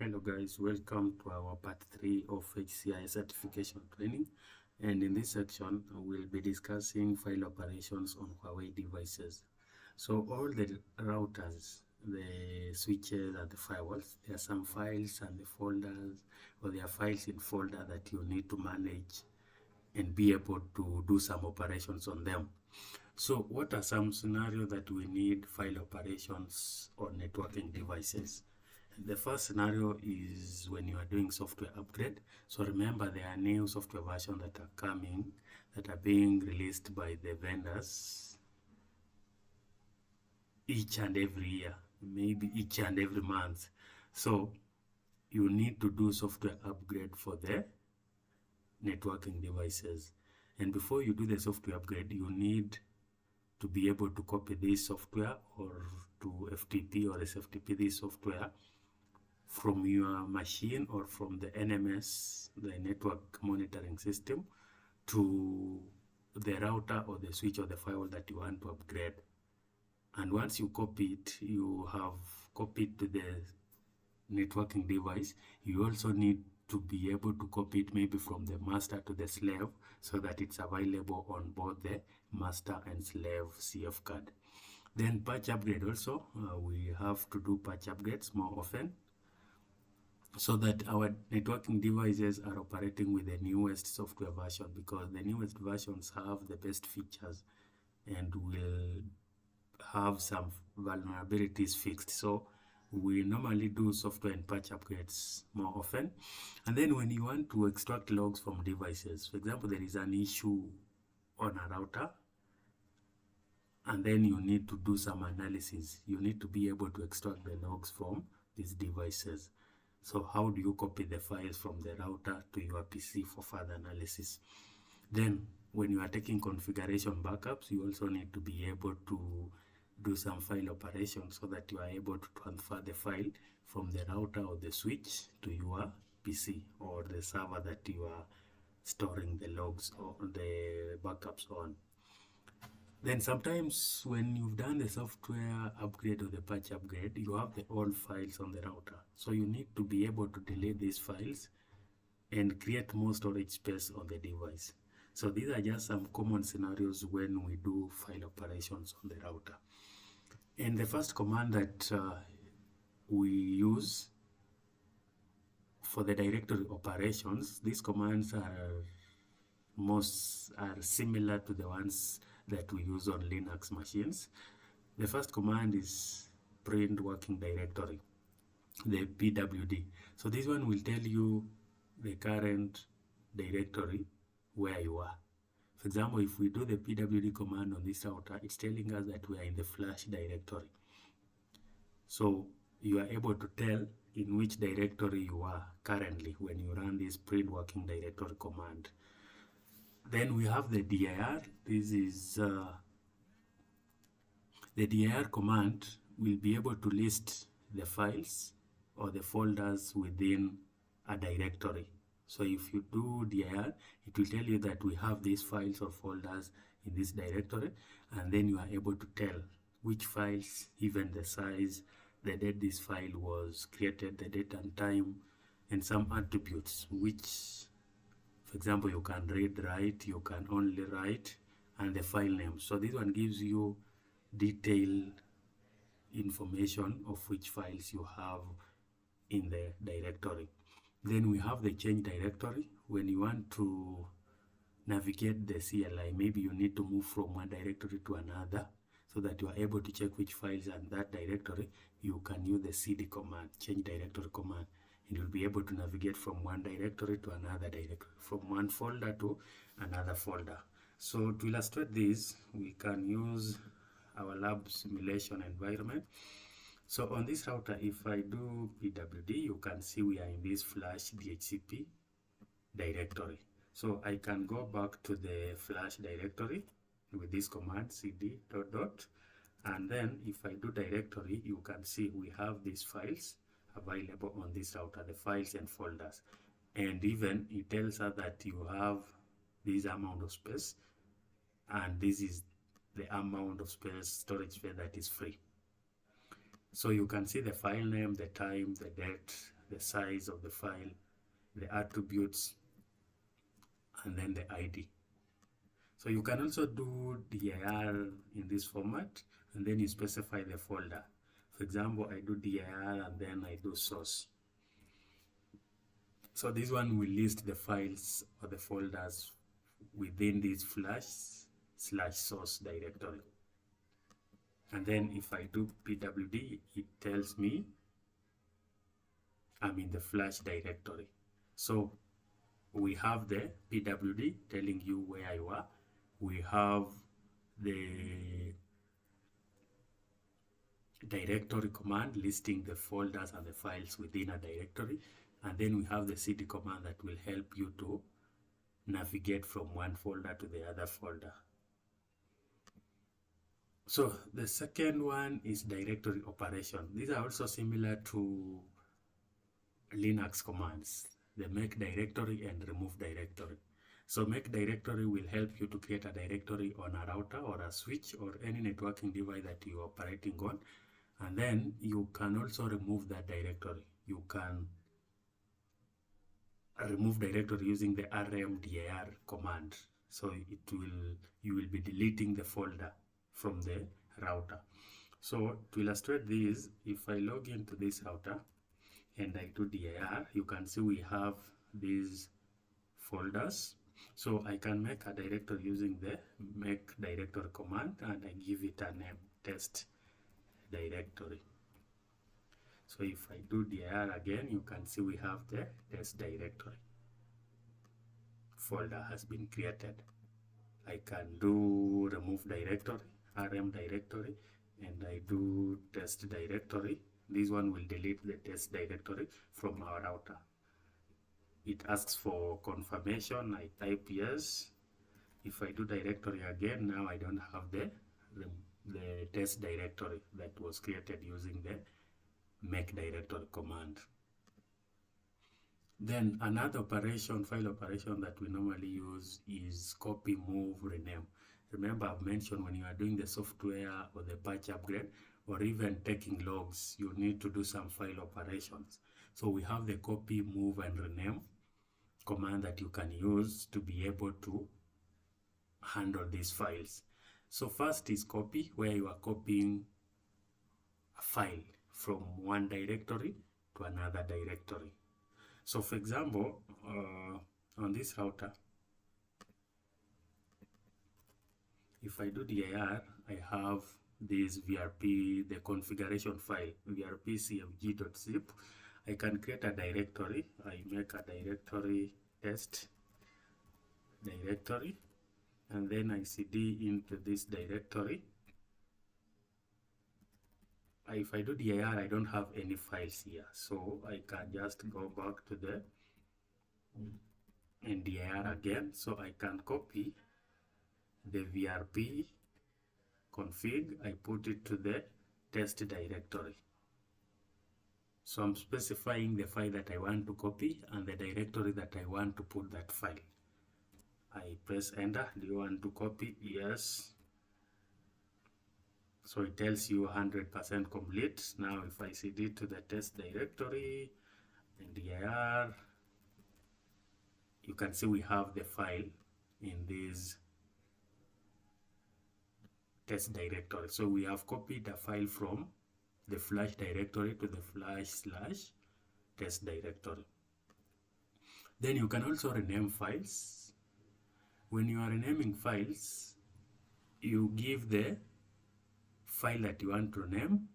Hello guys, welcome to our part 3 of HCIA certification training, and in this section we'll be discussing file operations on Huawei devices. So all the routers, the switches and the firewalls, there are some files and the folders, or there are files in folder that you need to manage and be able to do some operations on them. So what are some scenarios that we need file operations on networking devices? The first scenario is when you are doing software upgrade. So remember, there are new software versions that are coming, that are being released by the vendors each and every year, maybe each and every month. So you need to do software upgrade for the networking devices. And before you do the software upgrade, you need to be able to copy this software or to FTP or SFTP this software from your machine or from the NMS, the network monitoring system, to the router or the switch or the firewall that you want to upgrade. And once you copy it, you have copied to the networking device. You also need to be able to copy it maybe from the master to the slave so that it's available on both the master and slave CF card. Then patch upgrade also, we have to do patch upgrades more often, so that our networking devices are operating with the newest software version, because the newest versions have the best features and will have some vulnerabilities fixed. So we normally do software and patch upgrades more often. And then when you want to extract logs from devices, for example, there is an issue on a router, and then you need to do some analysis. You need to be able to extract the logs from these devices. So how do you copy the files from the router to your PC for further analysis? Then when you are taking configuration backups, you also need to be able to do some file operations so that you are able to transfer the file from the router or the switch to your PC or the server that you are storing the logs or the backups on. Then sometimes when you've done the software upgrade or the patch upgrade, you have the old files on the router. So you need to be able to delete these files and create more storage space on the device. So these are just some common scenarios when we do file operations on the router. And the first command that we use for the directory operations, these commands are similar to the ones that we use on Linux machines. The first command is print working directory, the pwd. So this one will tell you the current directory where you are. For example, if we do the pwd command on this router, it's telling us that we are in the flash directory. So you are able to tell in which directory you are currently when you run this print working directory command. Then we have the dir. This is the dir command will be able to list the files or the folders within a directory. So if you do dir, it will tell you that we have these files or folders in this directory, and then you are able to tell which files, even the size, the date this file was created, the date and time, and some attributes, which, for example, you can read, write, you can only write, and the file name. So this one gives you detailed information of which files you have in the directory. Then we have the change directory. When you want to navigate the CLI, maybe you need to move from one directory to another so that you are able to check which files are in that directory, you can use the cd command, change directory command, and you'll be able to navigate from one directory to another directory, from one folder to another folder. So to illustrate this, we can use our lab simulation environment. So on this router, if I do pwd, you can see we are in this flash DHCP directory. So I can go back to the flash directory with this command cd ... And then if I do directory, you can see we have these files available on this router, the files and folders. And even it tells us that you have this amount of space, and this is the amount of space, storage space, that is free. So you can see the file name, the time, the date, the size of the file, the attributes, and then the ID. So you can also do dir in this format, and then you specify the folder. For example, I do dir and then I do source. So this one will list the files or the folders within this flash/source directory. And then if I do pwd, it tells me I'm in the flash directory. So we have the pwd telling you where you are. We have the directory command listing the folders and the files within a directory. And then we have the cd command that will help you to navigate from one folder to the other folder. So the second one is directory operation. These are also similar to Linux commands, the make directory and remove directory. So make directory will help you to create a directory on a router or a switch or any networking device that you are operating on. And then you can also remove that directory. You can remove directory using the rmdir command. So you will be deleting the folder from the router. So to illustrate this, if I log into this router and I do dir, you can see we have these folders. So I can make a directory using the make directory command, and I give it a name, test directory. So if I do dir again, you can see we have the test directory folder has been created. I can do remove directory, rm directory, and I do test directory. This one will delete the test directory from our router. It asks for confirmation. I type yes. If I do directory again, now I don't have the test directory that was created using the make directory command. Then another operation, file operation that we normally use is copy, move, rename. Remember, I've mentioned when you are doing the software or the patch upgrade or even taking logs, you need to do some file operations. So we have the copy, move, and rename command that you can use to be able to handle these files. So first is copy, where you are copying a file from one directory to another directory. So for example, on this router, if I do dir, I have this VRP, the configuration file, vrpcfg.zip. I can create a directory. I make a directory test directory, and then I cd into this directory. If I do dir, I don't have any files here, so I can just go back to the dir again. So I can copy the vrp config, I put it to the test directory. So I'm specifying the file that I want to copy and the directory that I want to put that file. I press enter. Do you want to copy? Yes. So it tells you 100% complete. Now if I cd to the test directory and dir, you can see we have the file in this test directory. So we have copied the file from the flash directory to the flash/test directory. Then you can also rename files. When you are renaming files, you give the file that you want to name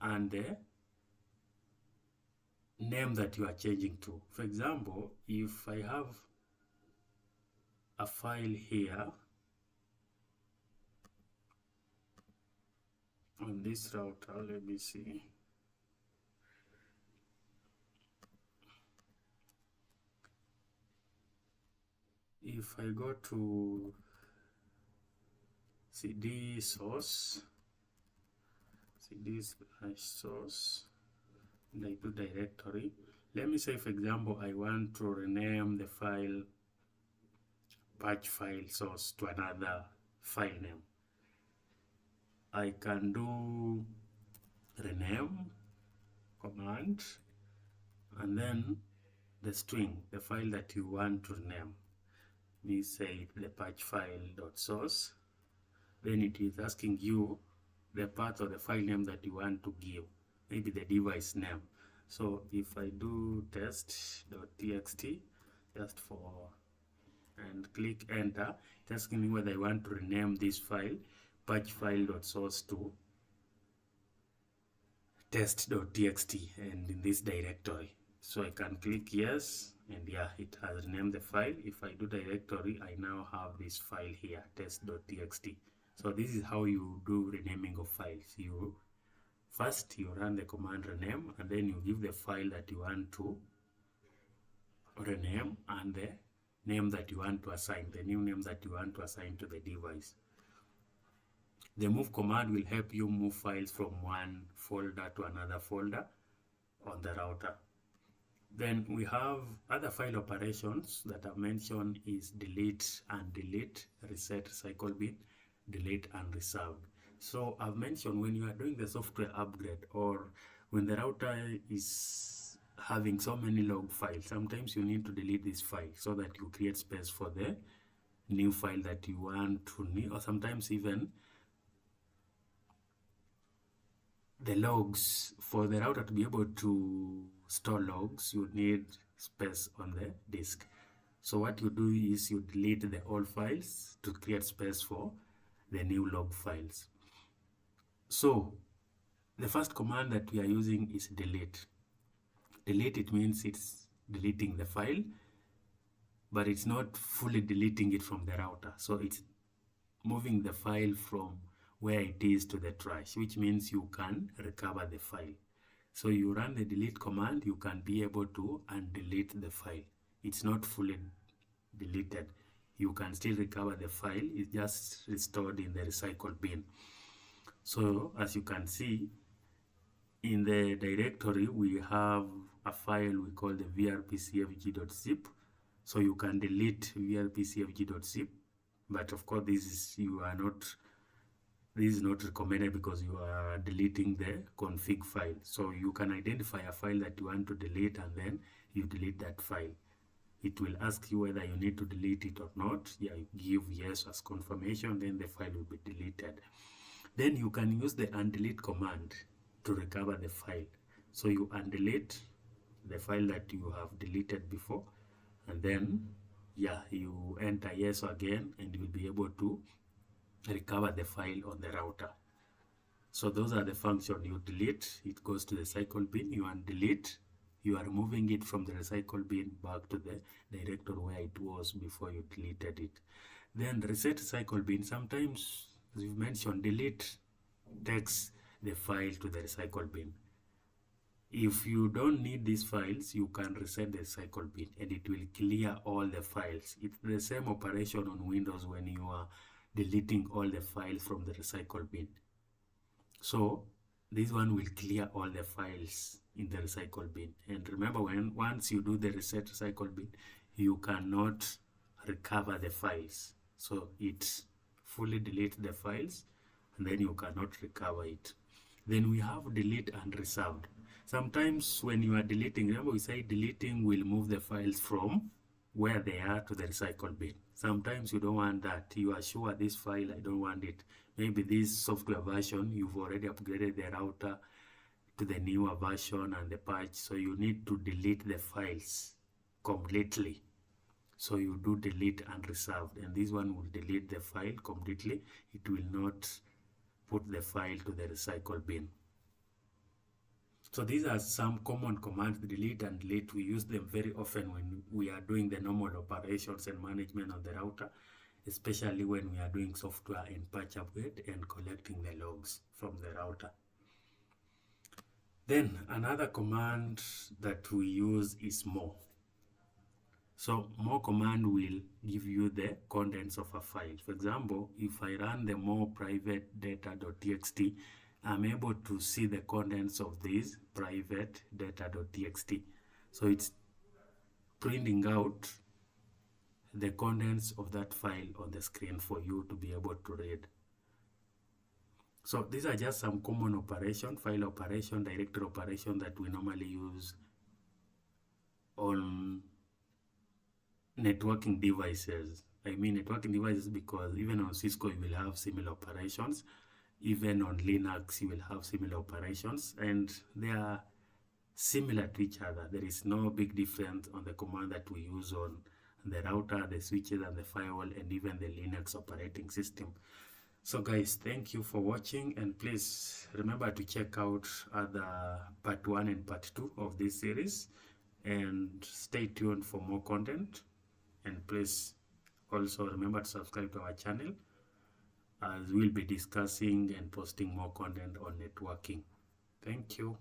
and the name that you are changing to. For example, if I have a file here on this router, let me see. If I go to cd source, cd/source, and I do directory. Let me say, for example, I want to rename the file patch file source to another file name. I can do rename command, and then the string, the file that you want to name. We say the patch file.source. Then it is asking you the path or the file name that you want to give, maybe the device name. So if I do test.txt just for and click enter, it's asking me whether I want to rename this file patch file.source to test.txt and in this directory. So I can click yes, and yeah, it has renamed the file. If I do directory, I now have this file here, test.txt. So this is how you do renaming of files. First you run the command rename, and then you give the file that you want to rename and the name that you want to assign, the new name that you want to assign to the device. The move command will help you move files from one folder to another folder on the router. Then we have other file operations that I've mentioned is delete and delete, reset, recycle bin, delete and reserve. So I've mentioned when you are doing the software upgrade or when the router is having so many log files, sometimes you need to delete this file so that you create space for the new file that you want to need, or sometimes even the logs. For the router to be able to store logs, you need space on the disk. So what you do is you delete the old files to create space for the new log files. So the first command that we are using is delete. Delete, it means it's deleting the file, but it's not fully deleting it from the router. So it's moving the file from where it is to the trash, which means you can recover the file. So you run the delete command, you can be able to undelete the file. It's not fully deleted. You can still recover the file. It's just restored in the recycle bin. So as you can see, in the directory, we have a file we call the vrpcfg.zip. So you can delete vrpcfg.zip, but of course this is not recommended because you are deleting the config file. So you can identify a file that you want to delete and then you delete that file. It will ask you whether you need to delete it or not. Yeah, you give yes as confirmation, then the file will be deleted. Then you can use the undelete command to recover the file. So you undelete the file that you have deleted before, and then yeah, you enter yes again, and you will be able to recover the file on the router. So those are the functions. You delete, it goes to the recycle bin. You undelete, you are moving it from the recycle bin back to the directory where it was before you deleted it. Then reset recycle bin, sometimes as we've mentioned, delete takes the file to the recycle bin. If you don't need these files, you can reset the recycle bin and it will clear all the files. It's the same operation on Windows when you are deleting all the files from the recycle bin. So this one will clear all the files in the recycle bin. And remember, once you do the reset recycle bin, you cannot recover the files. So it fully deletes the files and then you cannot recover it. Then we have delete and reserved. Sometimes when you are deleting, remember we say deleting will move the files from where they are to the recycle bin. Sometimes you don't want that. You are sure this file, I don't want it. Maybe this software version, you've already upgraded the router to the newer version and the patch, so you need to delete the files completely. So you do delete and reserved, and this one will delete the file completely. It will not put the file to the recycle bin. So these are some common commands, delete and delete. We use them very often when we are doing the normal operations and management on the router, especially when we are doing software and patch upgrade and collecting the logs from the router. Then another command that we use is more. So more command will give you the contents of a file. For example, if I run the more private data.txt, I'm able to see the contents of this private data.txt. So it's printing out the contents of that file on the screen for you to be able to read. So these are just some common operation, file operation, directory operation that we normally use on networking devices. I mean networking devices because even on Cisco you will have similar operations. Even on Linux you will have similar operations, and they are similar to each other. There is no big difference on the command that we use on the router, the switches, and the firewall, and even the Linux operating system. So guys, thank you for watching, and please remember to check out other part 1 and part 2 of this series, and stay tuned for more content. And please also remember to subscribe to our channel, as we'll be discussing and posting more content on networking. Thank you.